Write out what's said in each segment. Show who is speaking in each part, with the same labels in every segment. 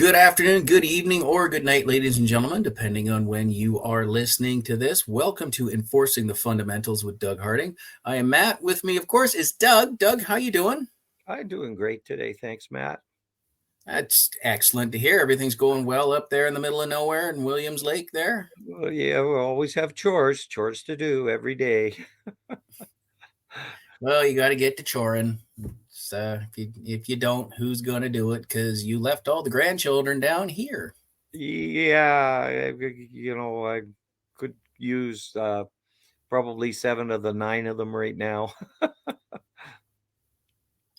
Speaker 1: Good afternoon, good evening, or good night, ladies and gentlemen, depending on when you are listening to this. Welcome to Enforcing the Fundamentals with Doug Harding. I am Matt. With me, of course, is Doug. Doug, how you doing?
Speaker 2: I'm doing great today. Thanks, Matt.
Speaker 1: That's excellent to hear. Everything's going well up there in the middle of nowhere in Williams Lake there.
Speaker 2: Well, yeah, we always have chores to do every day.
Speaker 1: Well, you got to get to choring. If you don't, who's going to do it? Because you left all the grandchildren down here.
Speaker 2: Yeah, I could use probably seven of the nine of them right now.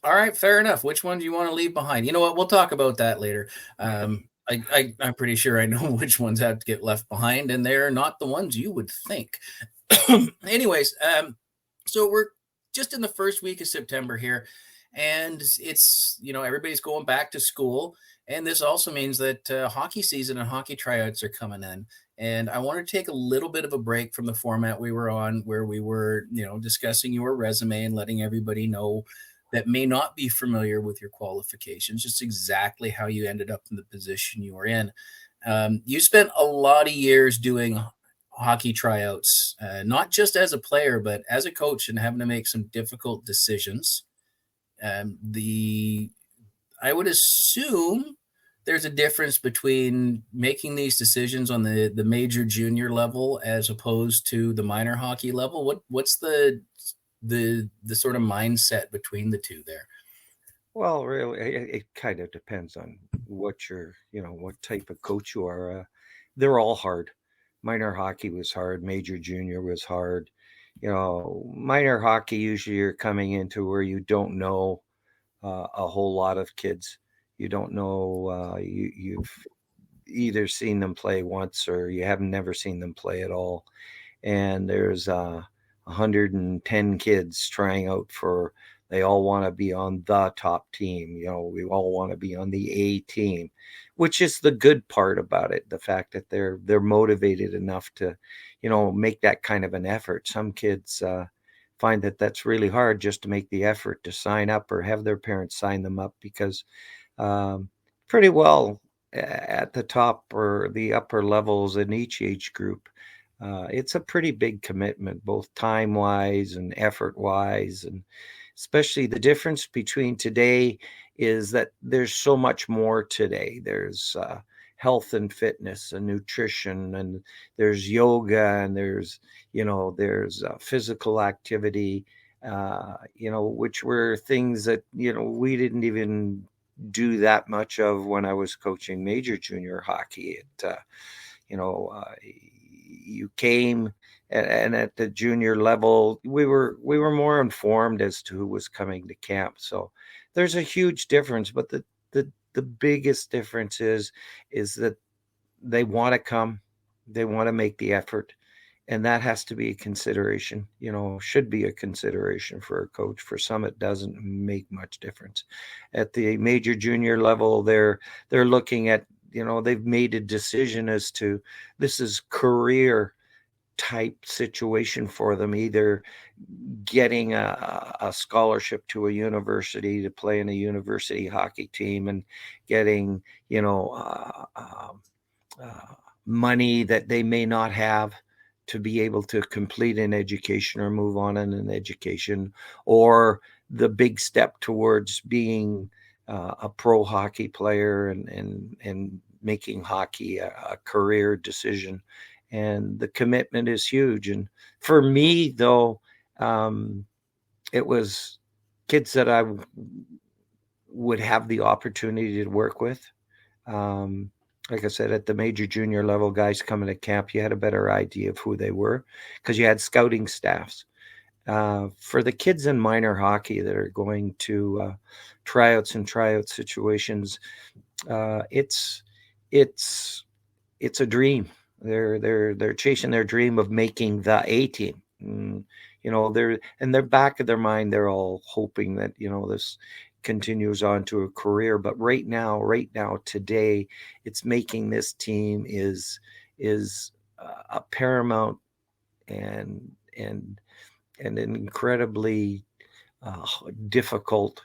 Speaker 1: All right, fair enough. Which one do you want to leave behind? You know what? We'll talk about that later. I'm pretty sure I know which ones have to get left behind, and they're not the ones you would think. Anyways, so we're just in the first week of September here, and it's everybody's going back to school, and this also means that hockey season and hockey tryouts are coming in. And I want to take a little bit of a break from the format we were on, where we were discussing your resume and letting everybody know that may not be familiar with your qualifications, just exactly how you ended up in the position you were in. You spent a lot of years doing hockey tryouts, not just as a player, but as a coach, and having to make some difficult decisions. The I would assume there's a difference between making these decisions on the major junior level as opposed to the minor hockey level. What's the sort of mindset between the two there?
Speaker 2: Well, really, it kind of depends on what type of coach you are. They're all hard. Minor hockey was hard. Major junior was hard. Minor hockey, usually you're coming into where you don't know a whole lot of kids. You don't know, you've either seen them play once or you have never seen them play at all. And there's 110 kids trying out for, they all want to be on the top team. We all want to be on the A team, which is the good part about it. The fact that they're motivated enough to, make that kind of an effort. Some kids find that that's really hard, just to make the effort to sign up or have their parents sign them up, because pretty well at the top or the upper levels in each age group, it's a pretty big commitment, both time wise and effort wise. And especially the difference between today is that there's so much more today. There's health and fitness and nutrition, and there's yoga, and there's physical activity, which were things that, we didn't even do that much of when I was coaching major junior hockey. You know, uh, you came, and at the junior level, we were more informed as to who was coming to camp. So there's a huge difference, but the biggest difference is that they want to come, they want to make the effort, and that has to be a consideration. Should be a consideration for a coach. For some, it doesn't make much difference. At the major junior level, they're looking at, they've made a decision as to, this is career type situation for them, either getting a scholarship to a university to play in a university hockey team, and getting money that they may not have to be able to complete an education or move on in an education, or the big step towards being a pro hockey player, and making hockey a career decision. And the commitment is huge. And for me, though, it was kids that I would have the opportunity to work with. Like I said, at the major junior level, guys coming to camp, you had a better idea of who they were because you had scouting staffs. For the kids in minor hockey that are going to tryouts and tryout situations, it's a dream. They're chasing their dream of making the A team. They're in their back of their mind, they're all hoping that this continues on to a career. But right now, today, it's making this team is a paramount and an incredibly difficult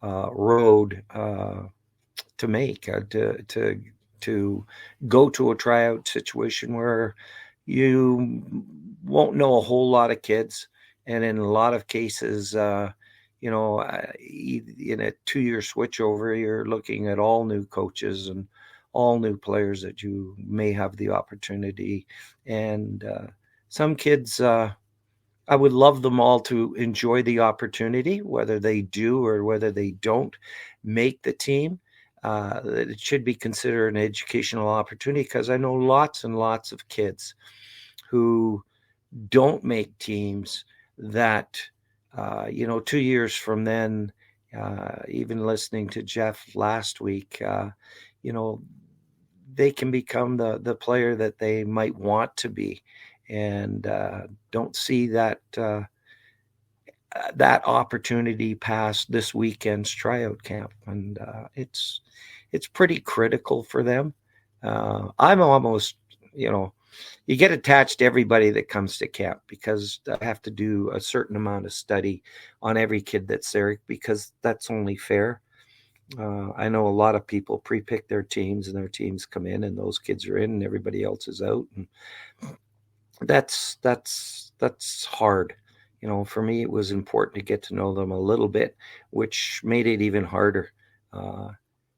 Speaker 2: road to make to go to a tryout situation where you won't know a whole lot of kids, and in a lot of cases, in a 2-year switchover, you're looking at all new coaches and all new players that you may have the opportunity. And some kids, I would love them all to enjoy the opportunity, whether they do or whether they don't make the team. It should be considered an educational opportunity, because I know lots and lots of kids who don't make teams that, 2 years from then, even listening to Jeff last week, you know, they can become the player that they might want to be, and don't see that opportunity past this weekend's tryout camp, and it's pretty critical for them. I'm almost, you get attached to everybody that comes to camp, because I have to do a certain amount of study on every kid that's there, because that's only fair. I know a lot of people pre-pick their teams, and their teams come in, and those kids are in, and everybody else is out, and that's hard. For me, it was important to get to know them a little bit, which made it even harder. Uh,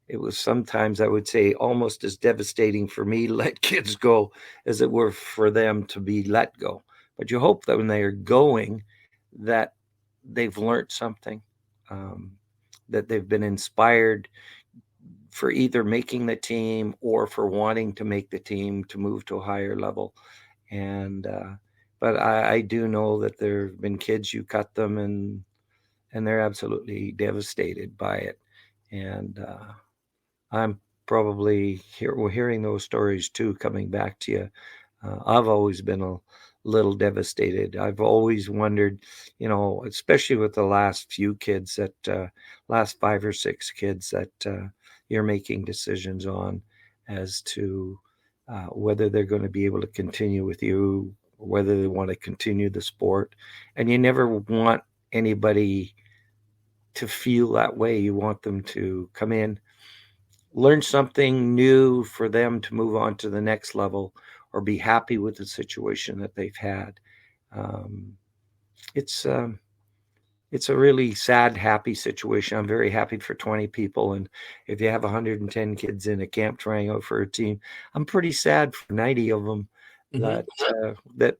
Speaker 2: it was sometimes, I would say, almost as devastating for me to let kids go as it were for them to be let go. But you hope that when they are going, that they've learned something, that they've been inspired for either making the team or for wanting to make the team to move to a higher level. And but I do know that there have been kids, you cut them, and they're absolutely devastated by it. And I'm probably hearing those stories too, coming back to you. I've always been a little devastated. I've always wondered, especially with the last few kids, that last 5 or 6 kids that you're making decisions on as to whether they're going to be able to continue with you, or whether they want to continue the sport. And you never want anybody to feel that way. You want them to come in, learn something new for them to move on to the next level, or be happy with the situation that they've had. Um, it's it's a really sad, happy situation. I'm very happy for 20 people, and if you have 110 kids in a camp trying out for a team, I'm pretty sad for 90 of them.
Speaker 1: Mm-hmm.
Speaker 2: That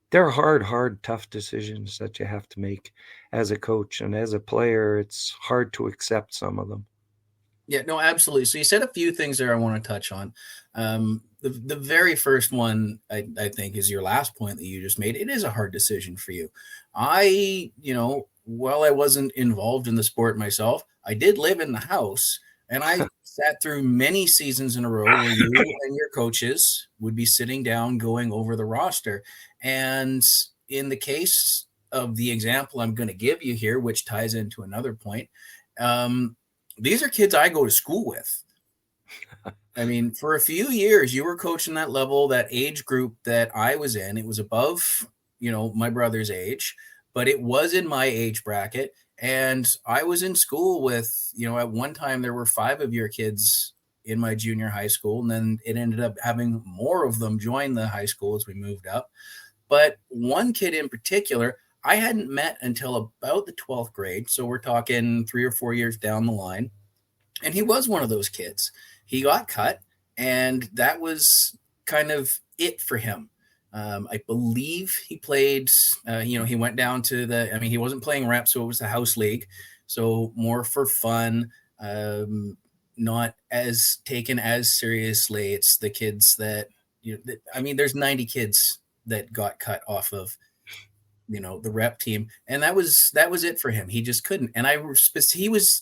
Speaker 2: they're hard, tough decisions that you have to make as a coach, and as a player, it's hard to accept some of them.
Speaker 1: Yeah, no, absolutely. So you said a few things there I want to touch on. The very first one I think is your last point that you just made. It is a hard decision for you. While I wasn't involved in the sport myself, I did live in the house, and I sat through many seasons in a row where you and your coaches would be sitting down going over the roster. And in the case of the example I'm going to give you here, which ties into another point, these are kids I go to school with. I mean, for a few years, you were coaching that level, that age group that I was in. It was above, my brother's age, but it was in my age bracket. And I was in school with, at one time there were 5 of your kids in my junior high school. And then it ended up having more of them join the high school as we moved up. But one kid in particular, I hadn't met until about the 12th grade. So we're talking 3 or 4 years down the line. And he was one of those kids. He got cut, and that was kind of it for him. I believe he played, he went down to he wasn't playing rep, so it was the house league. So more for fun, not as taken as seriously. It's the kids that, there's 90 kids that got cut off of, the rep team. And that was it for him. He just couldn't. And he was,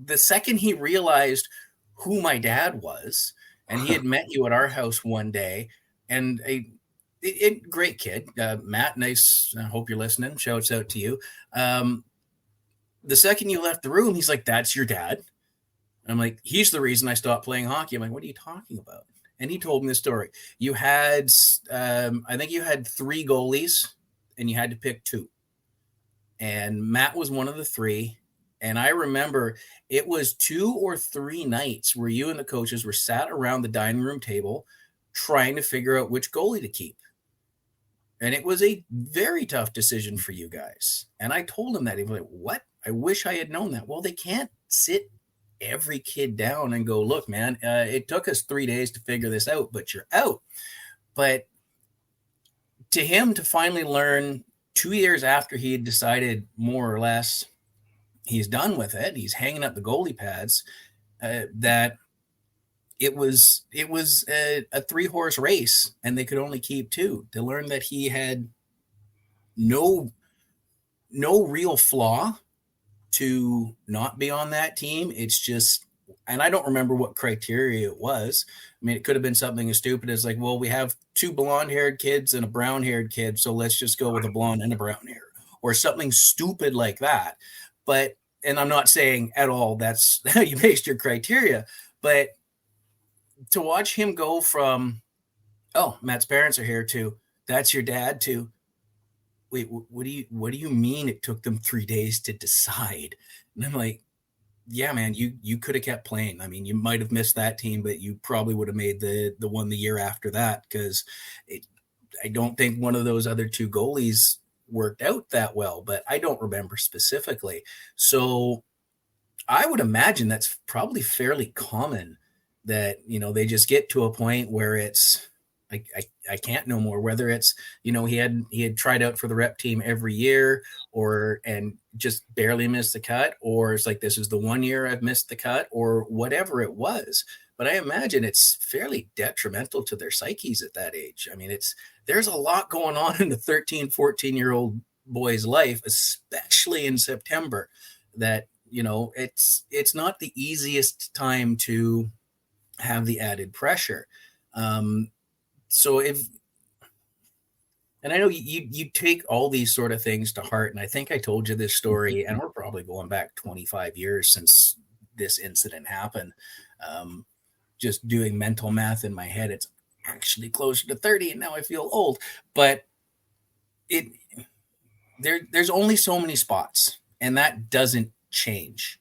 Speaker 1: the second he realized who my dad was, and he had met you at our house one day, and a great kid, Matt, nice. I hope you're listening. Shouts out to you. The second you left the room, he's like, "That's your dad." I'm like, "He's the reason I stopped playing hockey." I'm like, "What are you talking about?" And he told me the story. You had, I think you had 3 goalies, and you had to pick 2. And Matt was one of the 3. And I remember it was 2 or 3 nights where you and the coaches were sat around the dining room table trying to figure out which goalie to keep. And it was a very tough decision for you guys. And I told him that. He was like, "What? I wish I had known that." Well, they can't sit every kid down and go, "Look, man, it took us 3 days to figure this out, but you're out." But to him to finally learn 2 years after he had decided more or less he's done with it, he's hanging up the goalie pads, that it was a 3 horse race and they could only keep two. To learn that he had no no real flaw to not be on that team. It's just, and I don't remember what criteria it was. I mean, it could have been something as stupid as like, well, we have 2 blonde-haired kids and a brown-haired kid, so let's just go with a blonde and a brown hair, or something stupid like that. But, and I'm not saying at all that's how you based your criteria, but to watch him go from, oh, Matt's parents are here, to that's your dad, to wait, what do you mean it took them 3 days to decide? And I'm like, yeah, man, you could have kept playing. I mean, you might have missed that team, but you probably would have made the one the year after that, because I don't think one of those other two goalies worked out that well, but I don't remember specifically. So I would imagine that's probably fairly common, that, they just get to a point where it's, I can't no more. Whether it's, he had tried out for the rep team every year, and just barely missed the cut, or it's like, this is the one year I've missed the cut, or whatever it was. But I imagine it's fairly detrimental to their psyches at that age. I mean, there's a lot going on in a 13, 14-year-old boy's life, especially in September, that, it's not the easiest time to have the added pressure. So and I know you take all these sort of things to heart, and I think I told you this story, and we're probably going back 25 years since this incident happened. Just doing mental math in my head, it's actually closer to 30, and now I feel old. But there's only so many spots, and that doesn't change.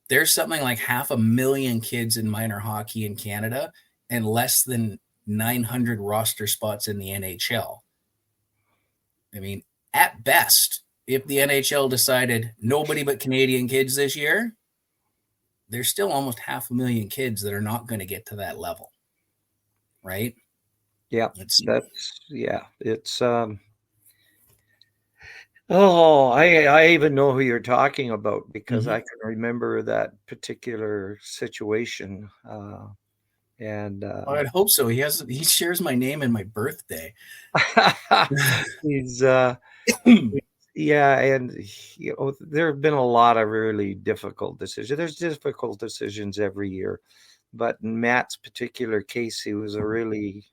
Speaker 1: There's something like 500,000 kids in minor hockey in Canada, and less than 900 roster spots in the NHL. I mean, at best, if the NHL decided nobody but Canadian kids this year, there's still almost 500,000 kids that are not going to get to that level, right?
Speaker 2: Yeah,
Speaker 1: It's
Speaker 2: it's oh, I even know who you're talking about, because I can remember that particular situation. And
Speaker 1: I'd hope so. He shares my name and my birthday.
Speaker 2: he's yeah, and there have been a lot of really difficult decisions. There's difficult decisions every year, but in Matt's particular case, he was a really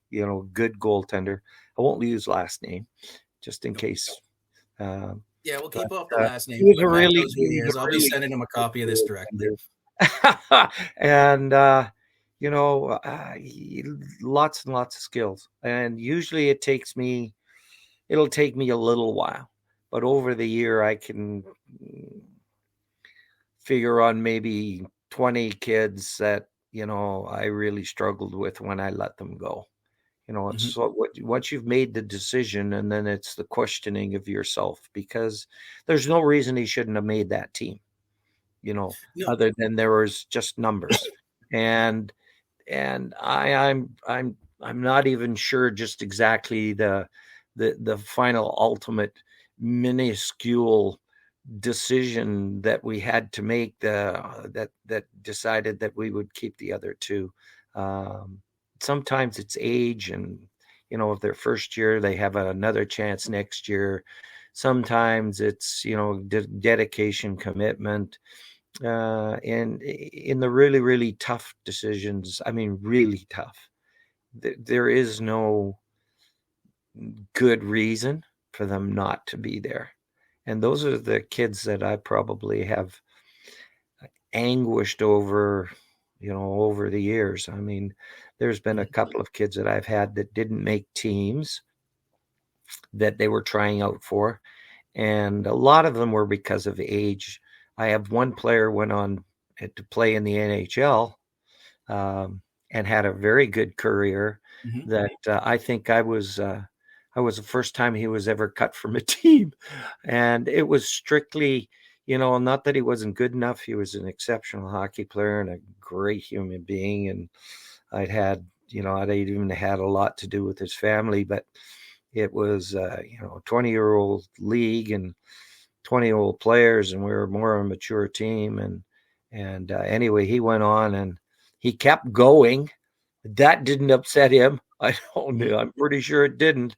Speaker 2: good goaltender. I won't use last name, just in case.
Speaker 1: Yeah, we'll keep
Speaker 2: But
Speaker 1: off the last name.
Speaker 2: he was
Speaker 1: But
Speaker 2: a
Speaker 1: Matt
Speaker 2: really,
Speaker 1: knows who he is. I'll be sending him a copy of this directly.
Speaker 2: And lots and lots of skills. And usually it'll take me a little while, but over the year I can figure on maybe 20 kids that I really struggled with when I let them go. It's once you've made the decision, and then it's the questioning of yourself, because there's no reason he shouldn't have made that team,
Speaker 1: No.
Speaker 2: other than there was just numbers. and I'm not even sure just exactly the final ultimate minuscule decision that we had to make, that decided that we would keep the other two. Sometimes it's age, and if their first year, they have another chance next year. Sometimes it's dedication, commitment, and in the really, really tough decisions, I mean really tough, there is no good reason for them not to be there. And those are the kids that I probably have anguished over over the years. I mean, there's been a couple of kids that I've had that didn't make teams that they were trying out for, and a lot of them were because of age. I have one player went on to play in the NHL, and had a very good career.
Speaker 1: Mhm.
Speaker 2: That I think I was the first time he was ever cut from a team, and it was strictly, not that he wasn't good enough. He was an exceptional hockey player and a great human being, and I'd even had a lot to do with his family, but it was, a 20-year-old league and 20-year-old players, and we were more a mature team. And anyway, he went on and he kept going. That didn't upset him. I don't
Speaker 1: Mhm.
Speaker 2: know. I'm pretty sure it didn't.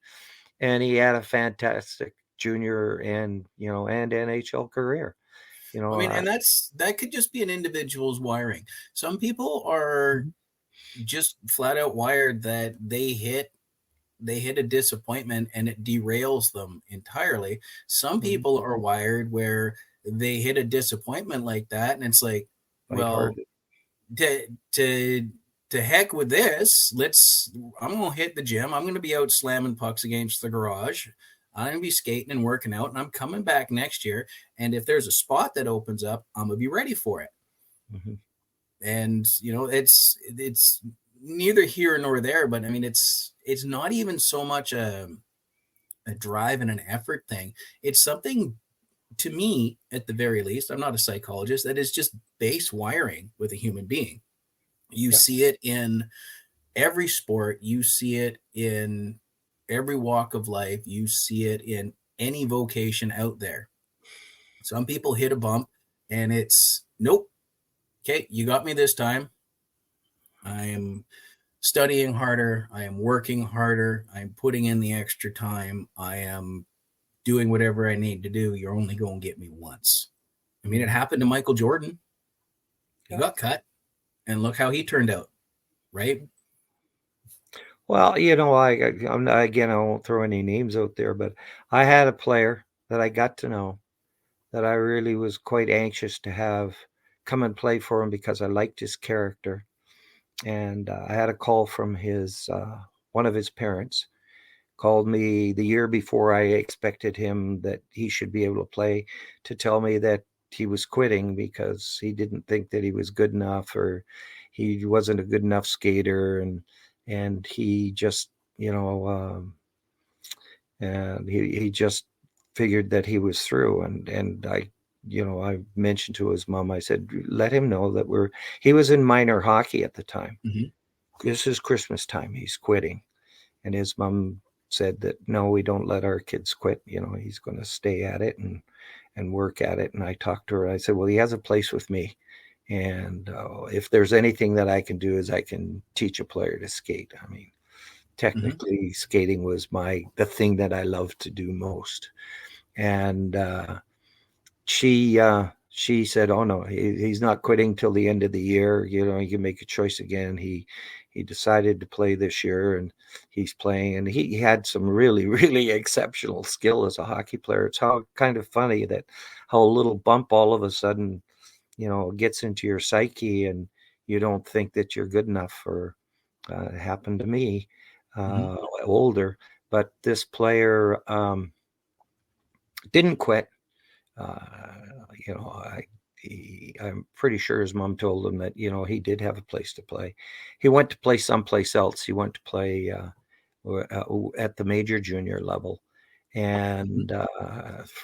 Speaker 2: And he had a fantastic junior and NHL career. You
Speaker 1: I
Speaker 2: know,
Speaker 1: mean, and that could just be an individual's wiring. Some people are
Speaker 2: Mhm.
Speaker 1: just flat out wired that they hit a disappointment and it derails them entirely. Some
Speaker 2: Mhm.
Speaker 1: people are wired where they hit a disappointment like that and it's like, well,
Speaker 2: Lighthearted.
Speaker 1: to to to heck with this. I'm gonna hit the gym. I'm gonna be out slamming pucks against the garage. I'm gonna be skating and working out, and I'm coming back next year. And if there's a spot that opens up, I'm gonna be ready for it.
Speaker 2: Mhm.
Speaker 1: And it's neither here nor there, but I mean it's not even so much a drive and an effort thing. It's something, to me, at the very least, I'm not a psychologist, that is just base wiring with a human being. You
Speaker 2: Yeah.
Speaker 1: see it in every sport, you see it in every walk of life, you see it in any vocation out there. Some people hit a bump and it's nope, okay, you got me this time. I am studying harder, I am working harder, I'm putting in the extra time, I am doing whatever I need to do. You're only going to get me once. I mean, it
Speaker 2: Mhm.
Speaker 1: happened to Michael Jordan. He
Speaker 2: Yeah.
Speaker 1: got cut, and look how he turned out, right?
Speaker 2: Well, I'm not, again, I won't throw any names out there, but I had a player that I got to know that I really was quite anxious to have come and play for him because I liked his character. And I had a call from his one of his parents called me the year before I expected him that he should be able to play, to tell me that he was quitting because he didn't think that he was good enough, or he wasn't a good enough skater, and he just, and he just figured that he was through. And I mentioned to his mom, I said, let him know that he was in minor hockey at the time.
Speaker 1: Mm-hmm.
Speaker 2: This is Christmas time, he's quitting. And his mom said that, no, we don't let our kids quit. He's going to stay at it and work at it. And I talked to her. I said, well, he has a place with me. And if there's anything that I can do, is I can teach a player to skate. I mean,
Speaker 1: Mm-hmm.
Speaker 2: technically skating was the thing that I loved to do most. And she said, "Oh no, he's not quitting till the end of the year. He can make a choice again." He decided to play this year, and he's playing. And he had some really really exceptional skill as a hockey player. It's kind of funny that how a little bump all of a sudden, gets into your psyche, and you don't think that you're good enough. For it happened to me,
Speaker 1: Mm-hmm.
Speaker 2: older, but this player didn't quit. Uh, you know, I'm pretty sure his mom told him that he did have a place to play. He went to play someplace else. He went to play at the major junior level,
Speaker 1: Mm-hmm.
Speaker 2: and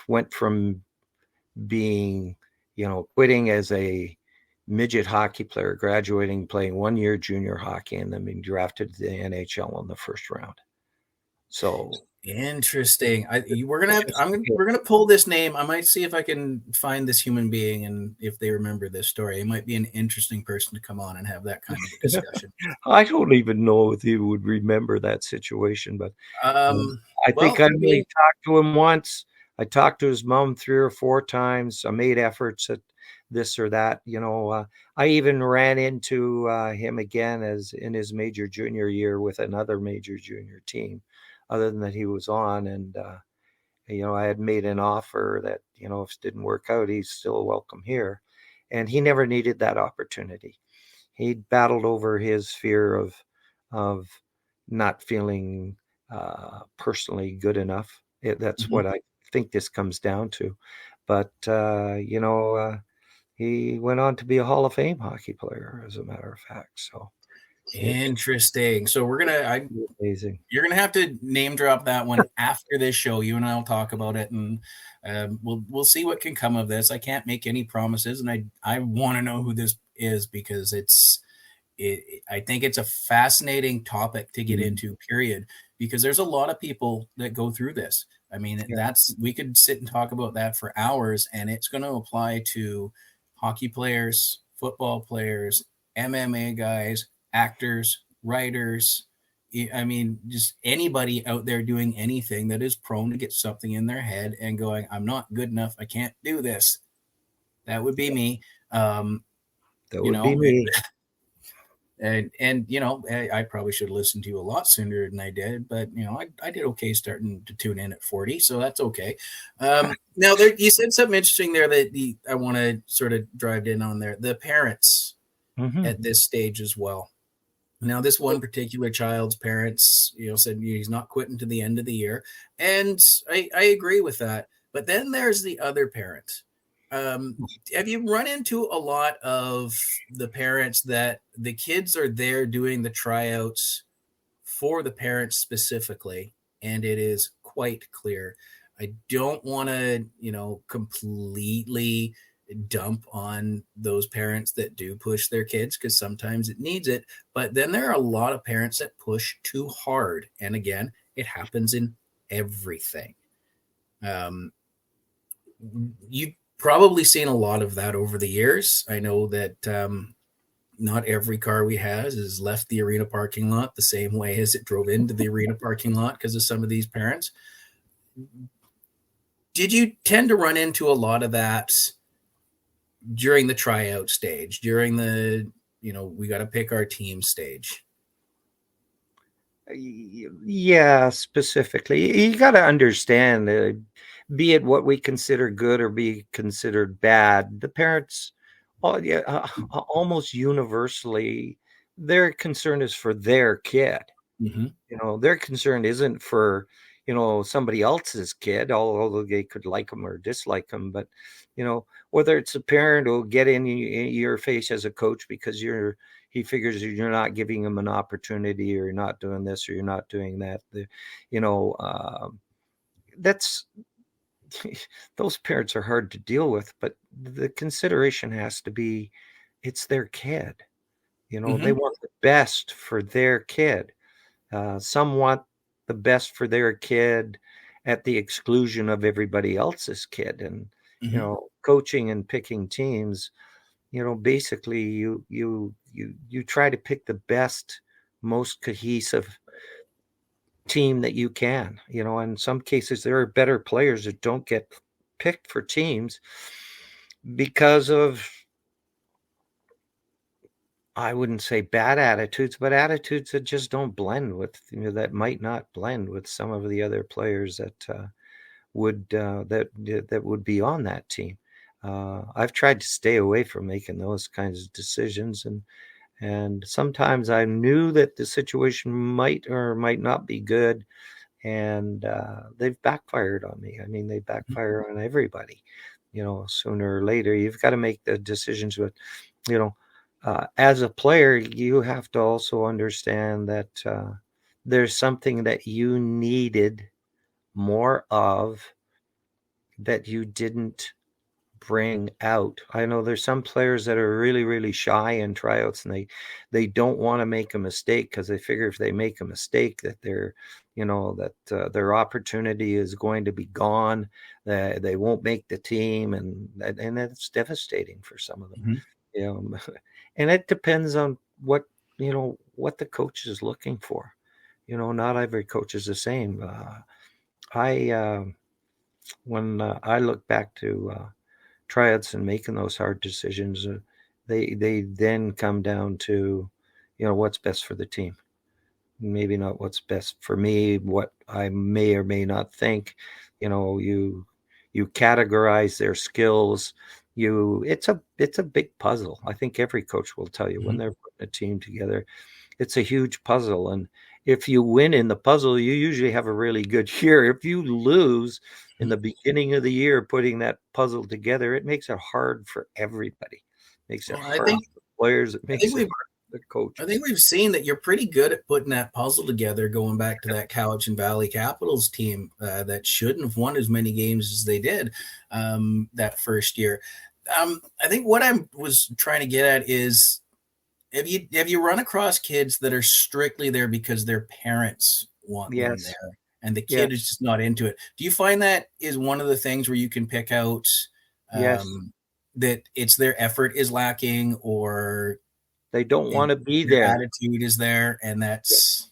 Speaker 2: went from being, quitting as a midget hockey player, graduating, playing 1 year junior hockey, and then being drafted to the NHL in the first round. So
Speaker 1: Interesting.
Speaker 2: it's just,
Speaker 1: We're gonna pull this name. I might see if I can find this human being and if they remember this story. It might be an interesting person to come on and have that kind of a discussion.
Speaker 2: I don't even know if he would remember that situation, but
Speaker 1: Um,
Speaker 2: I think
Speaker 1: well,
Speaker 2: I
Speaker 1: I
Speaker 2: only
Speaker 1: mean,
Speaker 2: talked to him once. I talked to his mom 3 or 4 times. I made efforts at this or that. I even ran into him again as in his major junior year with another major junior team, other than that he was on. And I had made an offer that if it didn't work out, he's still welcome here, and he never needed that opportunity. He battled over his fear of not feeling personally good enough. That's
Speaker 1: mhm.
Speaker 2: what I think this comes down to. But he went on to be a Hall of Fame hockey player, as a matter of fact. So it's
Speaker 1: Interesting. So
Speaker 2: amazing.
Speaker 1: you're gonna have to name drop that one after this show. You and I'll talk about it, and we'll see what can come of this. I can't make any promises, and I want to know who this is because I think it's a fascinating topic to get
Speaker 2: Mhm.
Speaker 1: into, period, because there's a lot of people that go through this. I mean,
Speaker 2: Yeah,
Speaker 1: that's we could sit and talk about that for hours, and it's going to apply to hockey players, football players, MMA guys, actors, writers. I mean, just anybody out there doing anything that is prone to get something in their head and going, "I'm not good enough. I can't do this." That would be me. Um,
Speaker 2: that
Speaker 1: you
Speaker 2: would be
Speaker 1: know,
Speaker 2: me.
Speaker 1: and I probably should have listened to you a lot sooner than I did, but I did okay starting to tune in at 40, so that's okay. Now there you said something interesting there that I want to sort of drive in on there, the parents
Speaker 2: Hmm.
Speaker 1: at this stage as well. Now this one particular child's parents said he's not quitting to the end of the year, and I agree with that, but then there's the other parent. um, have you run into a lot of the parents that the kids are there doing the tryouts for the parents specifically, and it is quite clear? I don't want to, completely dump on those parents that do push their kids because sometimes it needs it. But then there are a lot of parents that push too hard. And again, it happens in everything. Um, you've probably seen a lot of that over the years. I know that not every car we has left the arena parking lot the same way as it drove into the arena parking lot because of some of these parents. Did you tend to run into a lot of that during the tryout stage, during the we got to pick our team stage?
Speaker 2: Yeah, specifically, you got to understand, be it what we consider good or be considered bad, the parents, yeah, almost universally, their concern is for their kid.
Speaker 1: Mm-hmm.
Speaker 2: Their concern isn't for, somebody else's kid, although they could like them or dislike them. But, whether it's a parent who'll get in your face as a coach because he figures you're not giving him an opportunity, or you're not doing this, or you're not doing that. You know, that's those parents are hard to deal with, but the consideration has to be, it's their kid. They
Speaker 1: Mm-hmm.
Speaker 2: want the best for their kid. Some want the best for their kid at the exclusion of everybody else's kid. And,
Speaker 1: Mm-hmm.
Speaker 2: coaching and picking teams, basically you try to pick the best, most cohesive team that you can. In some cases there are better players that don't get picked for teams because of, I wouldn't say bad attitudes, but attitudes that just don't blend with, that might not blend with some of the other players that that would be on that team. I've tried to stay away from making those kinds of decisions, and sometimes I knew that the situation might or might not be good, and they've backfired on me. I mean, they backfire on everybody. Sooner or later, you've got to make the decisions with, you know, as a player, you have to also understand that there's something that you needed more of that you didn't bring out. I know there's some players that are really, really shy in tryouts, and they don't want to make a mistake because they figure if they make a mistake that their opportunity is going to be gone. They won't make the team, and that's devastating for some of them.
Speaker 1: Mm-hmm.
Speaker 2: You know, and it depends on what the coach is looking for. Not every coach is the same. I When I look back to tryouts and making those hard decisions, they then come down to, what's best for the team. Maybe not what's best for me, what I may or may not think. You categorize their skills. It's a big puzzle. I think every coach will tell you when
Speaker 1: Mm-hmm.
Speaker 2: they're putting a team together, it's a huge puzzle. And if you win in the puzzle, you usually have a really good year. If you lose, in
Speaker 1: Mhm.
Speaker 2: the beginning of the year putting that puzzle together, it makes it hard for everybody. It makes it
Speaker 1: Well,
Speaker 2: hard for the players. It
Speaker 1: I think
Speaker 2: makes it
Speaker 1: we've
Speaker 2: hard for the
Speaker 1: I
Speaker 2: coaches.
Speaker 1: think we've seen that you're pretty good at putting that puzzle together. Going back to that Cowichan Valley Capitals team that shouldn't have won as many games as they did that first year. I think what I was trying to get at is have you run across kids that are strictly there because their parents want them
Speaker 2: Yes.
Speaker 1: there and the
Speaker 2: Yeah.
Speaker 1: kid is just not into it? Do you find that is one of the things where you can pick out
Speaker 2: Yes.
Speaker 1: um, that it's their effort is lacking or
Speaker 2: They don't
Speaker 1: it,
Speaker 2: want to be
Speaker 1: their
Speaker 2: there.
Speaker 1: attitude is there, and that's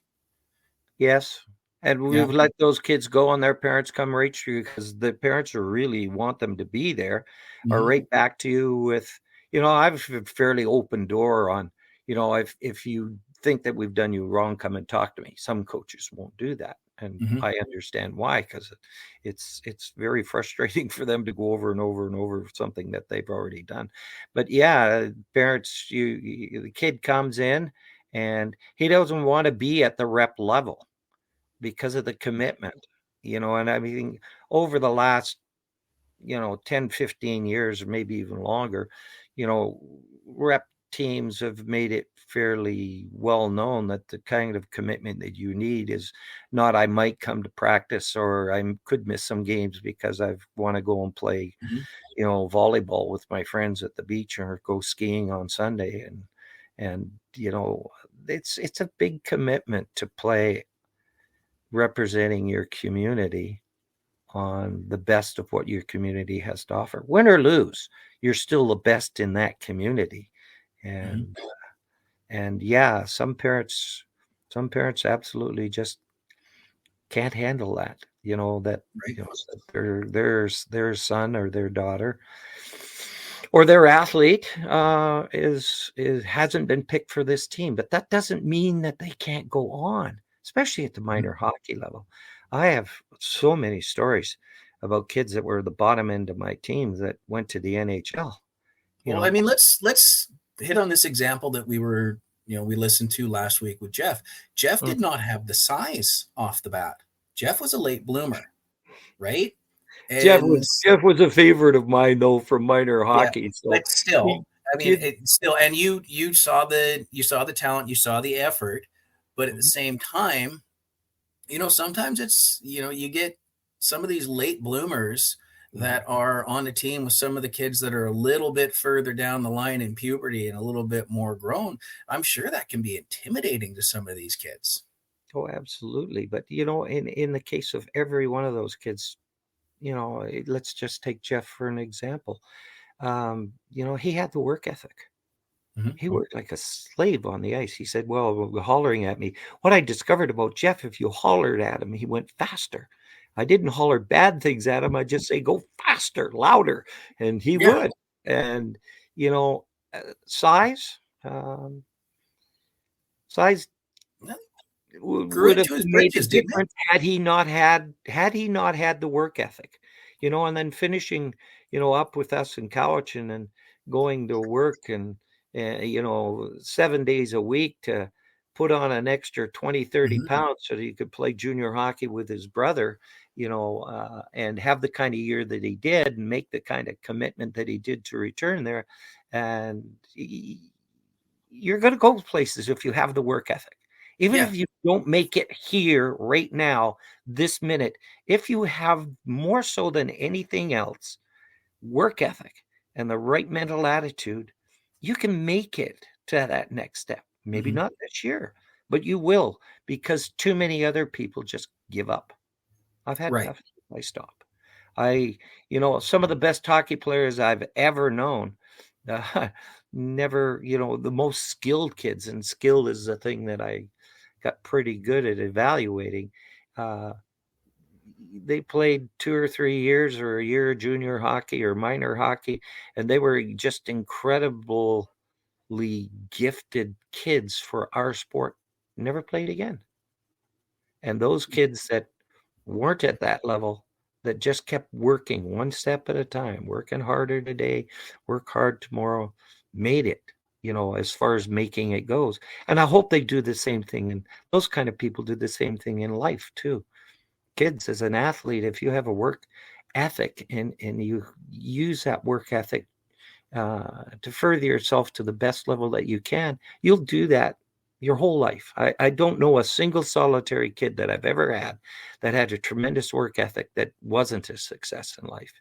Speaker 2: Yes. And
Speaker 1: yeah.
Speaker 2: we've let those kids go and their parents come right to you because the parents who really want them to be there are
Speaker 1: Mhm,
Speaker 2: right back to you with, I've a fairly open door on, if you think that we've done you wrong, come and talk to me. Some coaches won't do that. And
Speaker 1: mhm,
Speaker 2: I understand why, because it's very frustrating for them to go over and over and over something that they've already done. But yeah, parents, the kid comes in and he doesn't want to be at the rep level because of the commitment, and I mean, over the last, 10, 15 years, or maybe even longer, you know, rep teams have made it fairly well known that the kind of commitment that you need is not, I might come to practice or I could miss some games because I want to go and play,
Speaker 1: mhm.
Speaker 2: volleyball with my friends at the beach or go skiing on Sunday. And, it's a big commitment to play representing your community on the best of what your community has to offer. Win or lose, you're still the best in that community.
Speaker 1: Mhm.
Speaker 2: And yeah, some parents absolutely just can't handle that. That
Speaker 1: Right.
Speaker 2: their son or their daughter or their athlete is hasn't been picked for this team, but that doesn't mean that they can't go on, especially at the
Speaker 1: Mhm.
Speaker 2: minor hockey level. I have so many stories about kids that were the bottom end of my team that went to the NHL. You
Speaker 1: Well, I
Speaker 2: know,
Speaker 1: mean, let's hit on this example that we listened to last week with Jeff. Jeff
Speaker 2: Mm.
Speaker 1: did not have the size off the bat. Jeff was a late bloomer, right?
Speaker 2: Jeff
Speaker 1: And
Speaker 2: was Jeff was a favorite of mine though from minor
Speaker 1: yeah,
Speaker 2: hockey. So
Speaker 1: but still,
Speaker 2: he
Speaker 1: I mean,
Speaker 2: did.
Speaker 1: it still, and you saw the talent, you saw the effort, but at the
Speaker 2: Mhm,
Speaker 1: same time, sometimes it's, you get some of these late bloomers
Speaker 2: mhm.
Speaker 1: that are on the team with some of the kids that are a little bit further down the line in puberty and a little bit more grown. I'm sure that can be intimidating to some of these kids.
Speaker 2: Oh, absolutely. But in the case of every one of those kids, let's just take Jeff for an example. He had the work ethic.
Speaker 1: Mhm.
Speaker 2: He worked like a slave on the ice. He said, well, hollering at me. What I discovered about Jeff, if you hollered at him, he went faster. I didn't holler bad things at him. I just say, go faster, louder. And he
Speaker 1: Yeah.
Speaker 2: would. And, you know, size, um, size
Speaker 1: Grew
Speaker 2: would have
Speaker 1: into his
Speaker 2: made a
Speaker 1: britches, didn't it?
Speaker 2: difference had he not had the work ethic, and then finishing, up with us in Cowichan and going to work and 7 days a week to put on an extra 20, 30
Speaker 1: Mhm.
Speaker 2: pounds so that he could play junior hockey with his brother, and have the kind of year that he did and make the kind of commitment that he did to return there. And you're going to go places if you have the work ethic. Even
Speaker 1: Yeah.
Speaker 2: if you don't make it here right now, this minute, if you have more so than anything else, work ethic and the right mental attitude, you can make it to that next step. Maybe
Speaker 1: Mhm.
Speaker 2: not this year, but you will because too many other people just give up.
Speaker 1: Right.
Speaker 2: I stop. I, some of the best hockey players I've ever known, uh, never, the most skilled kids, and skill is the thing that I got pretty good at evaluating. Uh, they played 2 or 3 years or a year of junior hockey or minor hockey, and they were just incredibly gifted kids for our sport. Never played again. And those kids that weren't at that level, that just kept working one step at a time, working harder today, work hard tomorrow, made it, as far as making it goes. And I hope they do the same thing. And those kind of people do the same thing in life too. Kids, as an athlete, if you have a work ethic, and you use that work ethic to further yourself to the best level that you can, you'll do that your whole life. I don't know a single solitary kid that I've ever had that had a tremendous work ethic that wasn't a success in life.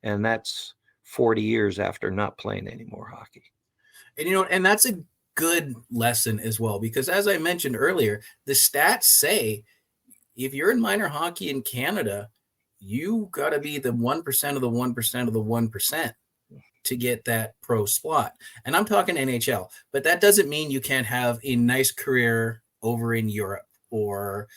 Speaker 2: And that's 40 years after not playing any more hockey.
Speaker 1: And and that's a good lesson as well, because as I mentioned earlier, the stats say if you're in minor hockey in Canada, you got to be the 1% of the 1% of the 1% to get that pro spot. And I'm talking NHL, but that doesn't mean you can't have a nice career over in Europe or,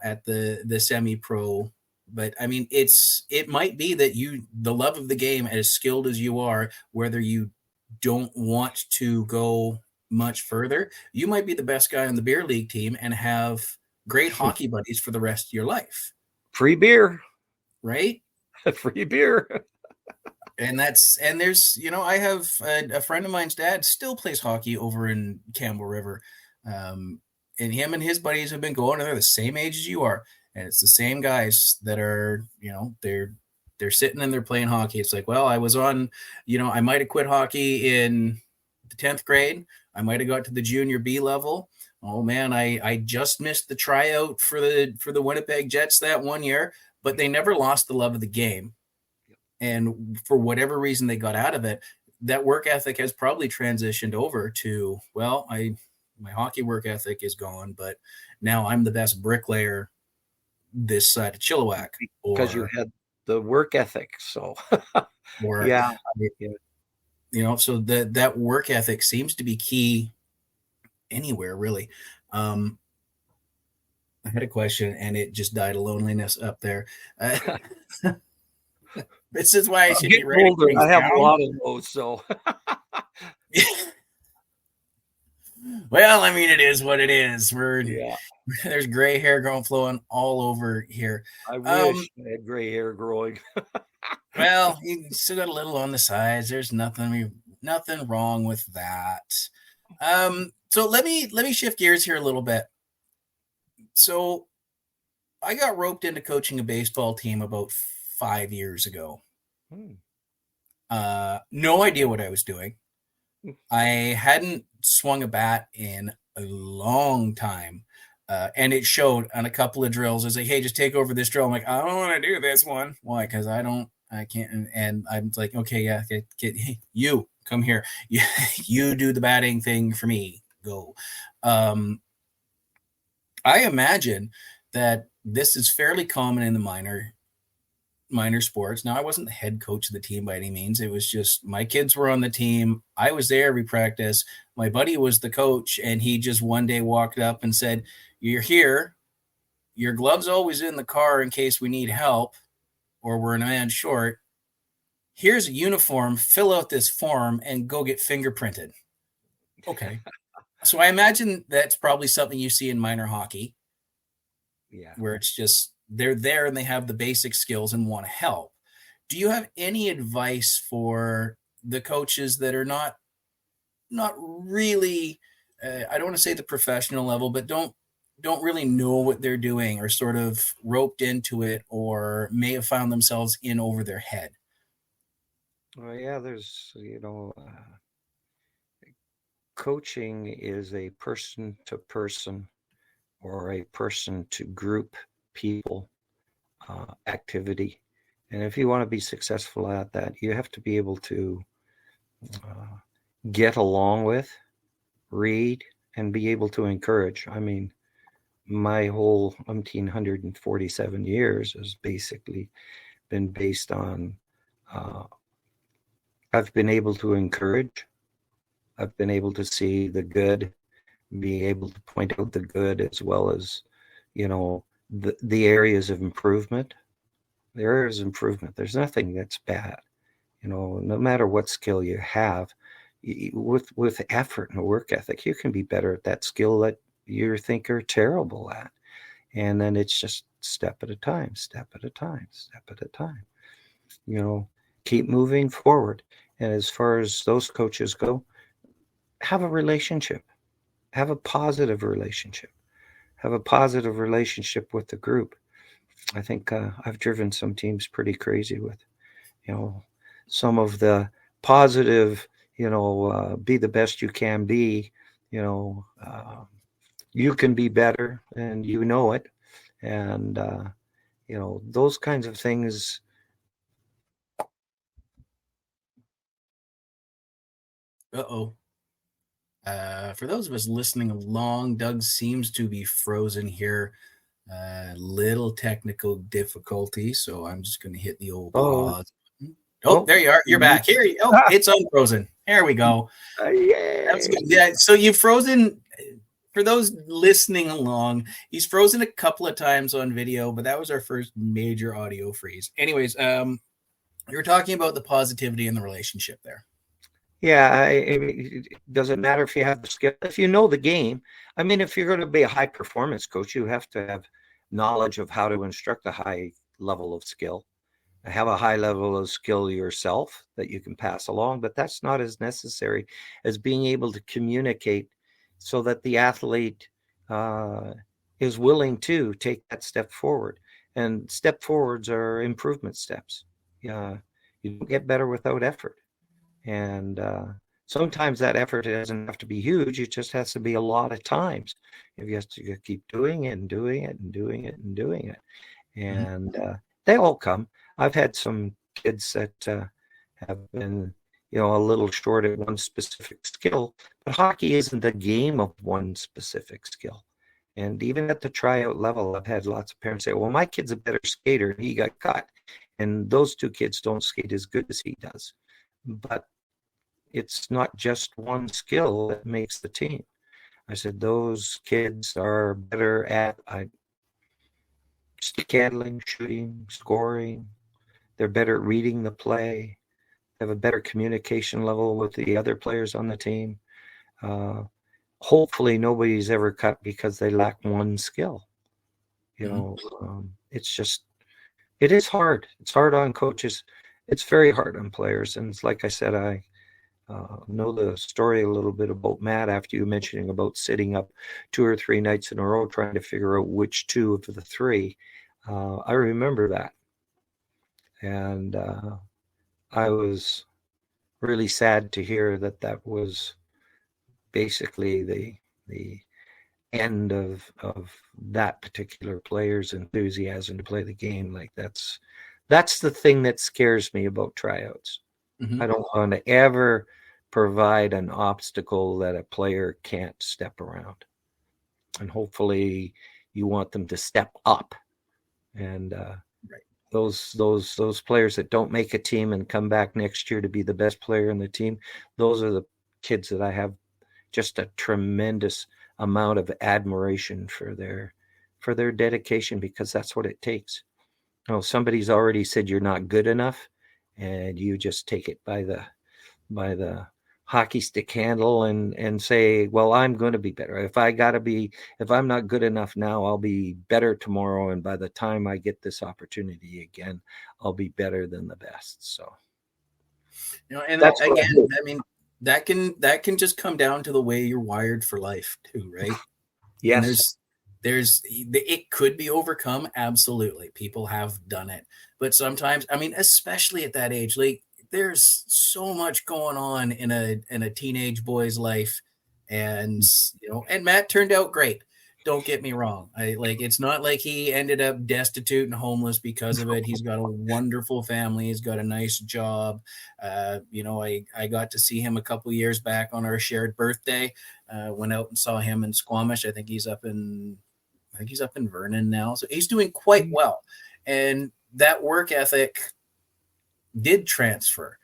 Speaker 1: at the semi-pro. But I mean, it might be that the love of the game, as skilled as you are, whether you don't want to go much further, you might be the best guy on the beer league team and have great hockey buddies for the rest of your life.
Speaker 2: Free beer.
Speaker 1: Right?
Speaker 2: Free beer.
Speaker 1: And there's, I have a friend of mine's dad still plays hockey over in Campbell River. And him and his buddies have been going, and they're the same age as you are. And it's the same guys that are, they're sitting and they're playing hockey. It's like, well, I was on, I might have quit hockey in the 10th grade. I might have got to the junior B level. Oh man, I just missed the tryout for the Winnipeg Jets that one year, but they never lost the love of the game. And for whatever reason they got out of it, that work ethic has probably transitioned over to, well, my hockey work ethic is gone, but now I'm the best bricklayer this side of Chilliwack.
Speaker 2: Because you had the work ethic. So,
Speaker 1: yeah. So that work ethic seems to be key anywhere, really. I had a question and it just died of loneliness up there. This is why I should be writing things
Speaker 2: I have
Speaker 1: down.
Speaker 2: a lot of those, so.
Speaker 1: Well, I mean, it is what it is. There's gray hair flowing all over here.
Speaker 2: I wish I had gray hair growing.
Speaker 1: Well, you still got a little on the sides. There's nothing wrong with that. So let me shift gears here a little bit. So I got roped into coaching a baseball team about 5 years ago. No idea what I was doing. I hadn't swung a bat in a long time. And it showed on a couple of drills. I was like, hey, just take over this drill. I'm like, I don't want to do this one. Why? Because I can't. And I'm like, okay, yeah, you come here. You do the batting thing for me. Go. I imagine that this is fairly common in the minor sports. Now, I wasn't the head coach of the team by any means. It was just my kids were on the team. I was there every practice. My buddy was the coach, and he just one day walked up and said, you're here. Your glove's always in the car in case we need help or we're a man short. Here's a uniform. Fill out this form and go get fingerprinted. Okay. So I imagine that's probably something you see in minor hockey.
Speaker 2: Yeah.
Speaker 1: Where it's just they're there and they have the basic skills and want to help. Do you have any advice for the coaches that are not really, I don't want to say the professional level, but don't really know what they're doing or sort of roped into it or may have found themselves in over their head?
Speaker 2: Well, yeah, there's, coaching is a person to person or a person to group people activity. And if you want to be successful at that, you have to be able to get along with, read, and be able to encourage. I mean, my whole 1,947 years has basically been based on I've been able to encourage. I've been able to see the good, be able to point out the good as well as, the areas of improvement. The areas of improvement. There's nothing that's bad. No matter what skill you have, with effort and work ethic, you can be better at that skill that you think are terrible at. And then it's just step at a time, step at a time, step at a time. Keep moving forward. And as far as those coaches go, have a relationship. Have a positive relationship. Have a positive relationship with the group. I think I've driven some teams pretty crazy with, you know, some of the positive, be the best you can be, you know, you can be better and you know it. And, those kinds of things.
Speaker 1: Uh-oh. For those of us listening along, Doug seems to be frozen here. Little technical difficulty, so I'm just going to hit the old
Speaker 2: Oh,
Speaker 1: pause button. Oh,
Speaker 2: oh,
Speaker 1: there you are. You're back. Here you. Oh, it's unfrozen. There we go. That's
Speaker 2: yay.
Speaker 1: good. Yeah. So you've frozen. For those listening along, he's frozen a couple of times on video, but that was our first major audio freeze. Anyways, you were talking about the positivity in the relationship there.
Speaker 2: Yeah, it doesn't matter if you have the skill, if you know the game. I mean, if you're going to be a high performance coach, you have to have knowledge of how to instruct a high level of skill. Have a high level of skill yourself that you can pass along, but that's not as necessary as being able to communicate so that the athlete uh, is willing to take that step forward. And step forwards are improvement steps. You don't get better without effort. And sometimes that effort doesn't have to be huge. It just has to be a lot of times. You have to keep doing it and doing it and doing it and doing it.
Speaker 1: Mhm.
Speaker 2: And they all come. I've had some kids that have been, a little short at one specific skill, but hockey isn't a game of one specific skill. And even at the tryout level, I've had lots of parents say, well, my kid's a better skater and he got cut. And those two kids don't skate as good as he does. But it's not just one skill that makes the team. I said, those kids are better at stick handling, shooting, scoring. They're better at reading the play, have a better communication level with the other players on the team. Uh, Hopefully, nobody's ever cut because they lack one skill.
Speaker 1: Mhm.
Speaker 2: It's just, it is hard. It's hard on coaches. It's very hard on players. And it's like I said, I know the story a little bit about Matt after you mentioning about sitting up 2 or 3 nights in a row trying to figure out which two of the three. I remember that. And I was really sad to hear that that was basically the end of that particular player's enthusiasm to play the game. Like that's the thing that scares me about tryouts.
Speaker 1: Mhm.
Speaker 2: I don't want to ever provide an obstacle that a player can't step around. And hopefully you want them to step up. And
Speaker 1: Right.
Speaker 2: those players that don't make a team and come back next year to be the best player in the team, those are the kids that I have just a tremendous amount of admiration for their dedication, because that's what it takes. Somebody's already said you're not good enough, and you just take it by the hockey stick handle and say, well, I'm going to be better. If I'm not good enough now, I'll be better tomorrow, and by the time I get this opportunity again, I'll be better than the best. So
Speaker 1: And
Speaker 2: that's what I
Speaker 1: again,
Speaker 2: hope.
Speaker 1: I mean, that can just come down to the way you're wired for life too, right? And
Speaker 2: Yes.
Speaker 1: there's it could be overcome, absolutely. People have done it. But sometimes, I mean, especially at that age, like there's so much going on in a teenage boy's life. And and Matt turned out great. Don't get me wrong. It's not like he ended up destitute and homeless because of it. He's got a wonderful family. He's got a nice job. I got to see him a couple years back on our shared birthday. Went out and saw him in Squamish. I think he's up in Vernon now. So he's doing quite well. And that work ethic did transfer.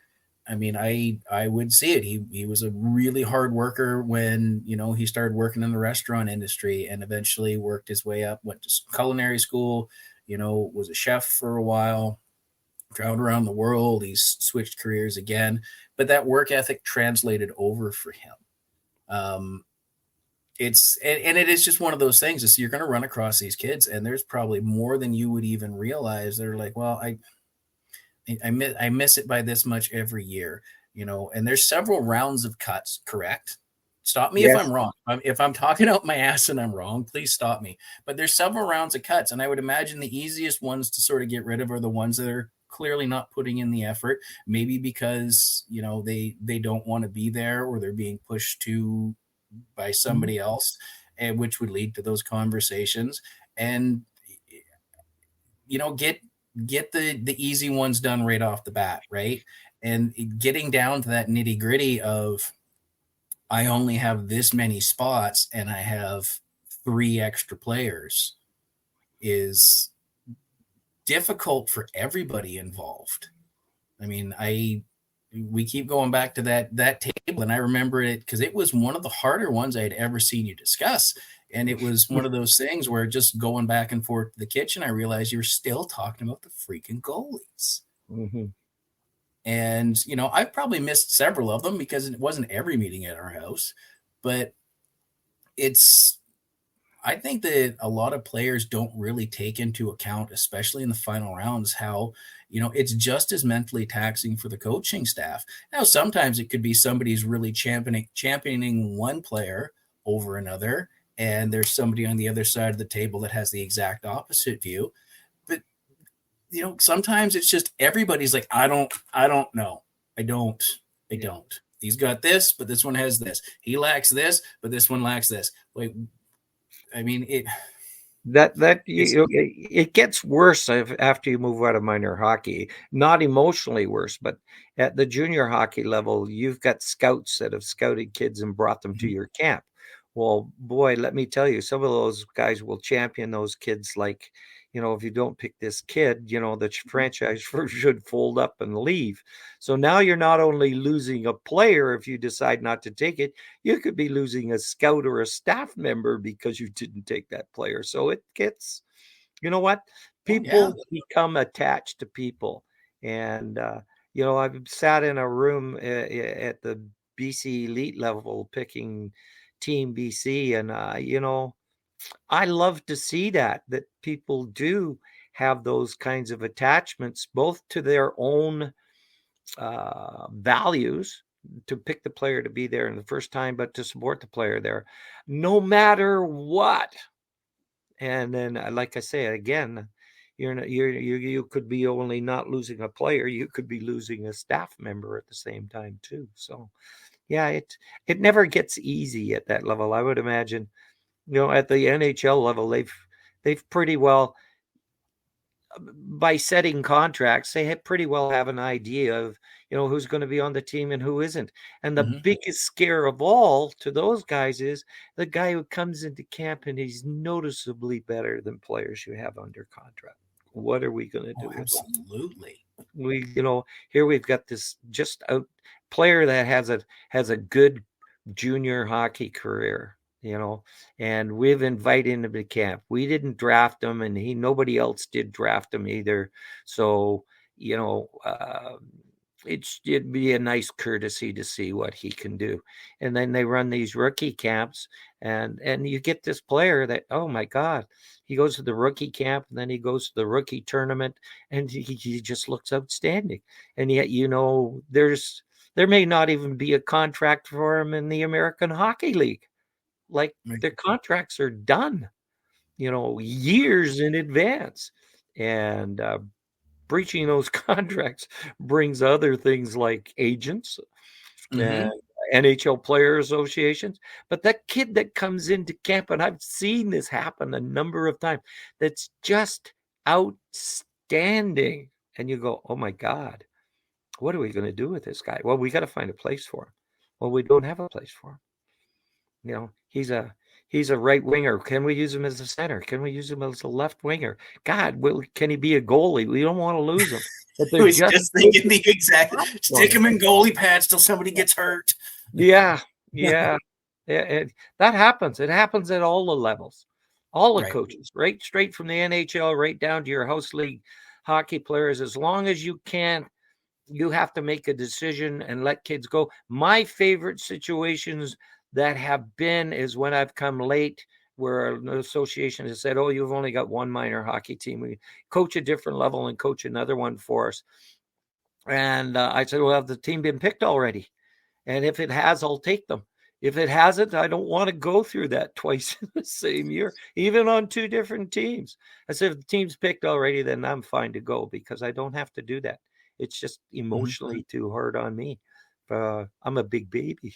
Speaker 1: I mean, I would see it. He was a really hard worker when, he started working in the restaurant industry and eventually worked his way up, went to culinary school, was a chef for a while, traveled around the world. He's switched careers again, but that work ethic translated over for him. Um, and it is just one of those things. Is you're going to run across these kids, and there's probably more than you would even realize. They're like, well, I miss it by this much every year, and there's several rounds of cuts, correct? Stop me if
Speaker 2: Yes.
Speaker 1: I'm wrong. If I'm talking out my ass and I'm wrong, please stop me. But there's several rounds of cuts, and I would imagine the easiest ones to sort of get rid of are the ones that are clearly not putting in the effort. Maybe because they don't want to be there, or they're being pushed to by
Speaker 2: Mhm.
Speaker 1: somebody else, and which would lead to those conversations. And get the easy ones done right off the bat, right? And getting down to that nitty gritty of I only have this many spots and I have three extra players is difficult for everybody involved. I mean, we keep going back to that table, and I remember it because it was one of the harder ones I had ever seen you discuss. And it was one of those things where just going back and forth to the kitchen, I realized you were still talking about the freaking goalies.
Speaker 2: Mhm.
Speaker 1: And, I've probably missed several of them because it wasn't every meeting at our house, but it's I think that a lot of players don't really take into account, especially in the final rounds, how, it's just as mentally taxing for the coaching staff. Now, sometimes it could be somebody's really championing one player over another, and there's somebody on the other side of the table that has the exact opposite view. But, sometimes it's just everybody's like, I don't know. I don't. I
Speaker 2: Yeah.
Speaker 1: don't. He's got this, but this one has this. He lacks this, but this one lacks this. Like, I mean,
Speaker 2: That
Speaker 1: it's
Speaker 2: it gets worse after you move out of minor hockey. Not emotionally worse, but at the junior hockey level, you've got scouts that have scouted kids and brought them to
Speaker 1: Mhm.
Speaker 2: your camp. Well, boy, let me tell you, some of those guys will champion those kids like, if you don't pick this kid, the franchise should fold up and leave. So now you're not only losing a player if you decide not to take it, you could be losing a scout or a staff member because you didn't take that player. So it gets, you know what?
Speaker 1: Oh yeah.
Speaker 2: People become attached to people. And, I've sat in a room at the BC elite level picking Team BC. And, I love to see that people do have those kinds of attachments, both to their own values to pick the player to be there in the first time, but to support the player there, no matter what. And then, like I say again, you could be only not losing a player, you could be losing a staff member at the same time too. So yeah, it never gets easy at that level. I would imagine, at the NHL level, they've pretty well, by setting contracts, they pretty well have an idea of, who's going to be on the team and who isn't. And the
Speaker 1: Mhm.
Speaker 2: biggest scare of all to those guys is the guy who comes into camp and he's noticeably better than players you have under contract. What are we going to
Speaker 1: Oh,
Speaker 2: do with them?
Speaker 1: absolutely.
Speaker 2: Here we've got this just out player that has a good junior hockey career, and we've invited him to camp. We didn't draft him, and nobody else did draft him either. So, you know, uh, it'd be a nice courtesy to see what he can do. And then they run these rookie camps, and you get this player that, oh my God, he goes to the rookie camp, and then he goes to the rookie tournament, and he just looks outstanding. And yet, there may not even be a contract for him in the American Hockey League. Like
Speaker 1: Right.
Speaker 2: their contracts are done, years in advance. And breaching those contracts brings other things like agents and
Speaker 1: Mhm.
Speaker 2: NHL player associations. But that kid that comes into camp, and I've seen this happen a number of times, that's just outstanding. And you go, oh my God, what are we going to do with this guy? Well, we got to find a place for him. Well, we don't have a place for him. He's a right winger. Can we use him as a center? Can we use him as a left winger? God, can he be a goalie? We don't want to lose him. But
Speaker 1: I
Speaker 2: they're
Speaker 1: was
Speaker 2: just
Speaker 1: just thinking the exact
Speaker 2: spots for
Speaker 1: stick
Speaker 2: him.
Speaker 1: him in goalie pads till somebody gets hurt.
Speaker 2: Yeah, yeah. That happens. It happens at all the levels, all the
Speaker 1: Right.
Speaker 2: coaches, right straight from the NHL right down to your house league hockey players. As long as you can, you have to make a decision and let kids go. My favorite situations that have been is when I've come late where an association has said, oh, you've only got one minor hockey team. We coach a different level and coach another one for us. And I said, well, have the team been picked already? And if it has, I'll take them. If it hasn't, I don't want to go through that twice in the same year, even on two different teams. I said, if the team's picked already, then I'm fine to go because I don't have to do that. It's just
Speaker 1: Mhm.
Speaker 2: emotionally too hard on me. I'm a big baby.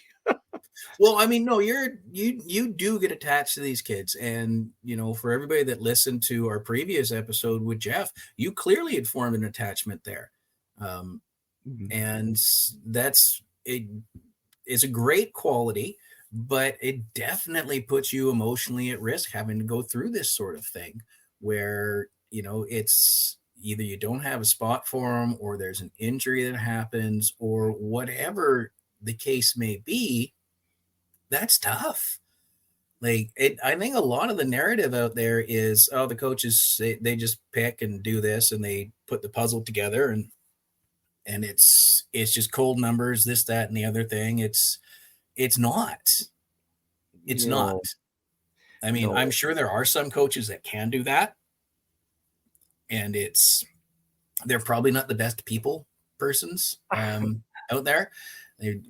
Speaker 1: Well, I mean, no, you do get attached to these kids, and for everybody that listened to our previous episode with Jeff, you clearly had formed an attachment there, um,
Speaker 2: Mhm.
Speaker 1: and that's it. Is a great quality, but it definitely puts you emotionally at risk having to go through this sort of thing, where it's either you don't have a spot for them, or there's an injury that happens, or whatever the case may be. That's tough. Like I think a lot of the narrative out there is, oh, the coaches they just pick and do this, and they put the puzzle together, and it's just cold numbers, this, that, and the other thing. It's not. It's
Speaker 2: No,
Speaker 1: not. I mean, I'm
Speaker 2: no.
Speaker 1: sure there are some coaches that can do that, and they're probably not the best people persons out there. They're